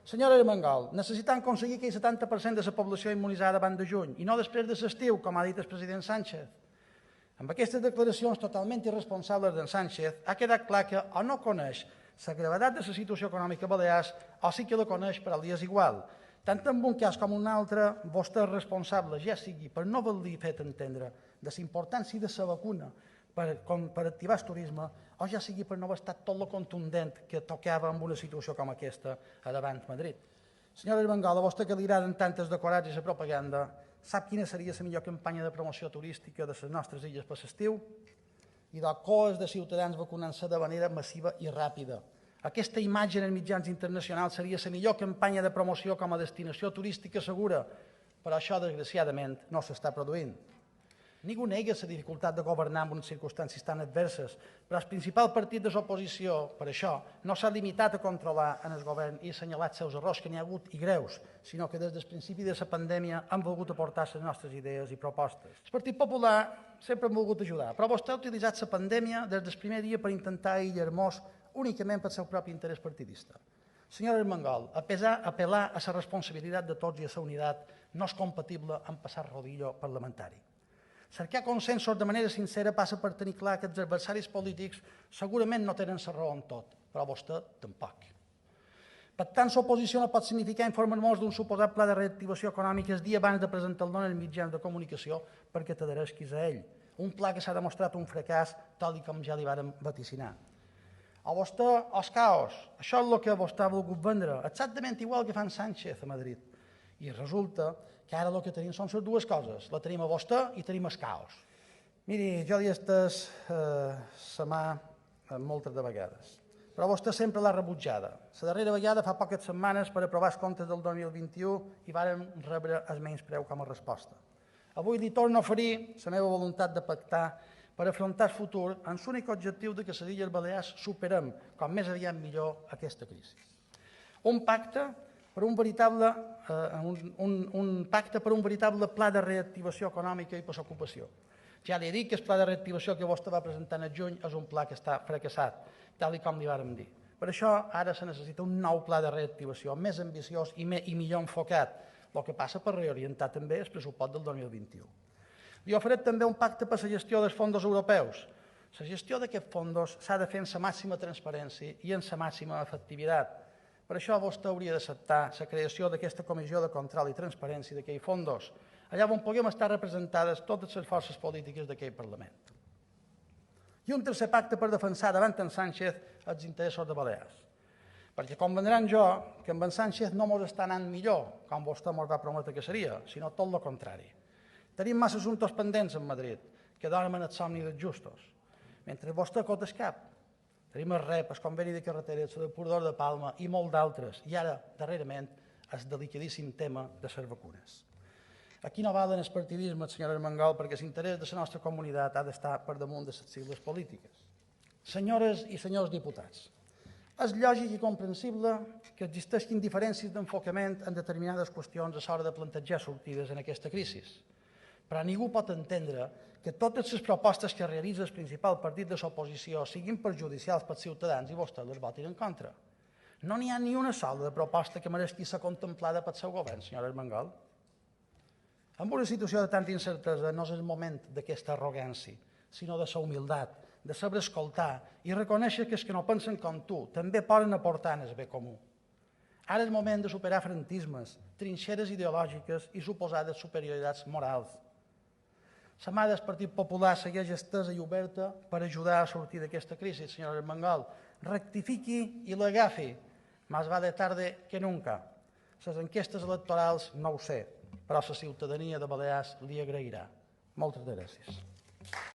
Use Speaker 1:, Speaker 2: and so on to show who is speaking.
Speaker 1: Senyora Armengol, necessitem aconseguir aquell 70% de la població immunitzada abans de juny i no després de l'estiu, com ha dit el president Sánchez. Amb aquestes declaracions totalment irresponsables d'en Sánchez ha quedat clar que o no coneix la gravetat de la situació econòmica a Balears o sí que la coneix però li és igual. Tant en un cas com en un altre, vostè és responsable, ja sigui per no haver-li fet entendre de la importància de la vacuna per activar el turisme o ja sigui per no haver estat tot lo contundent que tocava en una situació com aquesta a davant Madrid. Senyora Armengol, a vostè que li agraden tantes decorats i la propaganda, sap quina seria la millor campanya de promoció turística de les nostres illes per l'estiu? I de coes de ciutadans vacunant-se de manera massiva i ràpida. Aquesta imatge en els mitjans internacionals seria la millor campanya de promoció com a destinació turística segura, però això, desgraciadament, no s'està produint. Ningú nega la dificultat de governar en unes circumstàncies tan adverses, però el principal partit de l'oposició, per això, no s'ha limitat a controlar en el govern i assenyalar els seus errors, que n'hi ha hagut i greus, sinó que des del principi de la pandèmia han volgut aportar les nostres idees i propostes. El Partit Popular sempre hem volgut ajudar, però vostè ha utilitzat la pandèmia des del primer dia per intentar aïllar-nos únicament pel seu propi interès partidista. Senyora Armengol, apel·lar a la responsabilitat de tots i a la unitat no és compatible amb passar rodillo parlamentari. Cercar consensos de manera sincera passa per tenir clar que els adversaris polítics segurament no tenen la raó en tot, però vostè tampoc. Per tant, l'oposició no pot significar informar-nos d'un suposat pla de reactivació econòmica el dia abans de presentar-lo en els mitjans de comunicació perquè t'adhereixis a ell. Un pla que s'ha demostrat un fracàs, tal com ja li vàrem vaticinar. A vostè, els caos, això és el que vostè ha volgut vendre, exactament igual que fan Sánchez a Madrid. I resulta que ara el que tenim són les dues coses. La tenim a vostè i tenim el caos. Miri, jo li he estès la mà moltes de vegades, però vostè sempre l'ha rebutjada. La darrera vegada fa poques setmanes per aprovar els comptes del 2021 i vàrem rebre el menyspreu com a resposta. Avui li torno a oferir la meva voluntat de pactar per afrontar el futur amb l'únic objectiu de que les Illes Balears superem, com més aviat millor, aquesta crisi. Un pacte per un veritable pla de reactivació econòmica i per l'ocupació. Ja li he dit que el pla de reactivació que vostè va presentar en juny és un pla que està fracassat, tal com li vàrem dir. Per això ara se necessita un nou pla de reactivació, més ambiciós i millor enfocat, el que passa per reorientar també el pressupost del 2021. Li oferim també un pacte per la gestió dels fons europeus. La gestió d'aquests fons s'ha de fer amb la màxima transparència i amb la màxima efectivitat. Per això vostè hauria d'acceptar la creació d'aquesta comissió de control i transparència d'aquells fons, allà on puguem estar representades totes les forces polítiques d'aquell Parlament. I un tercer pacte per defensar davant en Sánchez els interessos de Balears. Perquè convendran jo que amb en Sánchez no ens està anant millor, com vostè ens va prometre que seria, sinó tot el contrari. Tenim massa assumptes pendents en Madrid, que dormen el somni dels justos. Mentre vostè cota el cap, tenim el REP, el conveni de carreteres, el depurador de Palma i molt d'altres, i ara, darrerament, el delicadíssim tema de les vacunes. Aquí no valen els partidismes, senyora Armengol, perquè l'interès de la nostra comunitat ha d'estar per damunt de les sigles polítiques. Senyores i senyors diputats, és lògic i comprensible que existeixin diferències d'enfocament en determinades qüestions a l'hora de plantejar sortides en aquesta crisi. Però ningú pot entendre que totes les propostes que realitza el principal partit de l'oposició siguin perjudicials pels ciutadans i vostès les votin en contra. No n'hi ha ni una sola de proposta que mereixi ser contemplada pel seu govern, senyora Armengol. En una situació de tanta incertesa no és el moment d'aquesta arrogància, sinó de la humilitat, de saber escoltar i reconèixer que els que no pensen com tu també poden aportar en el bé comú. Ara és el moment de superar frontismes, trinxeres ideològiques i suposades superioritats morals. La mà del Partit Popular segueix estesa i oberta per ajudar a sortir d'aquesta crisi, senyora Armengol. Rectifiqui i l'agafi. Más vale tarde que nunca. Les enquestes electorals no ho sé, però la ciutadania de Balears li agrairà. Moltes gràcies.